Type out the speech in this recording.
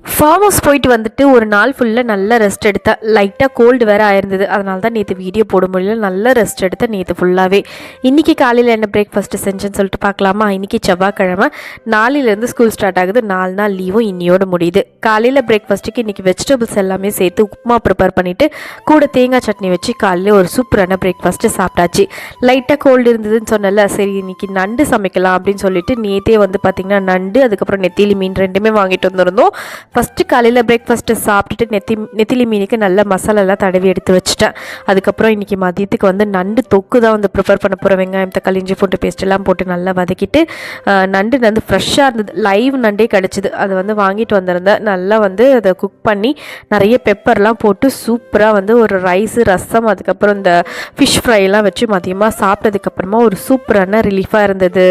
Farm house போயிட்டு வந்துட்டு ஒரு நாள் ஃபுல்லாக நல்லா ரெஸ்ட் எடுத்தேன். லைட்டாக கோல்டு வேறு ஆயிருந்தது, அதனால தான் நேற்று வீடியோ போட முடியல. நல்லா ரெஸ்ட் எடுத்தேன் நேற்று ஃபுல்லாகவே. இன்றைக்கி காலையில் என்ன பிரேக்ஃபாஸ்ட்டு செஞ்சேன்னு சொல்லிட்டு பார்க்கலாமா? இன்றைக்கி செவ்வாய்க்கிழமை, நாளையிலேருந்து ஸ்கூல் ஸ்டார்ட் ஆகுது. 4 நாள் லீவும் இன்னியோடு முடியுது. காலையில் பிரேக்ஃபாஸ்ட்டுக்கு இன்றைக்கி வெஜிடபிள்ஸ் எல்லாமே சேர்த்து உப்புமா ப்ரிப்பேர் பண்ணிவிட்டு கூட தேங்காய் சட்னி வச்சு காலையில் ஒரு சூப்பரான பிரேக்ஃபாஸ்ட்டு சாப்பிட்டாச்சு. லைட்டாக கோல்டு இருந்ததுன்னு சொன்னல, சரி இன்றைக்கி நண்டு சமைக்கலாம் அப்படின்னு சொல்லிட்டு நேற்றே வந்து பார்த்திங்கன்னா நண்டு, அதுக்கப்புறம் நெத்திலி மீன் ரெண்டுமே வாங்கிட்டு வந்திருந்தோம். ஃபஸ்ட்டு காலையில் பிரேக்ஃபாஸ்ட்டு சாப்பிட்டுட்டு நெத்திலி மீனுக்கு நல்ல மசாலாலாம் தடவி எடுத்து வச்சுட்டேன். அதுக்கப்புறம் இன்றைக்கி மதியத்துக்கு வந்து நண்டு தொக்கு தான் வந்து ப்ரிப்பேர் பண்ண போகிறேன். வெங்காயம், தக்காளி, இஞ்சி பூண்டு பேஸ்ட்டெல்லாம் போட்டு நல்லா வதக்கிட்டு, நண்டு வந்து ஃப்ரெஷ்ஷாக இருந்தது, லைவ் நண்டே கிடச்சிது. அது வந்து வாங்கிட்டு வந்திருந்தேன். நல்லா வந்து அதை குக் பண்ணி நிறைய பெப்பர்லாம் போட்டு சூப்பராக வந்து ஒரு ரைஸு, ரசம், அதுக்கப்புறம் இந்த ஃபிஷ் ஃப்ரைலாம் வச்சு மதியமாக சாப்பிட்டதுக்கப்புறமா ஒரு சூப்பரான ரிலீஃபாக இருந்தது.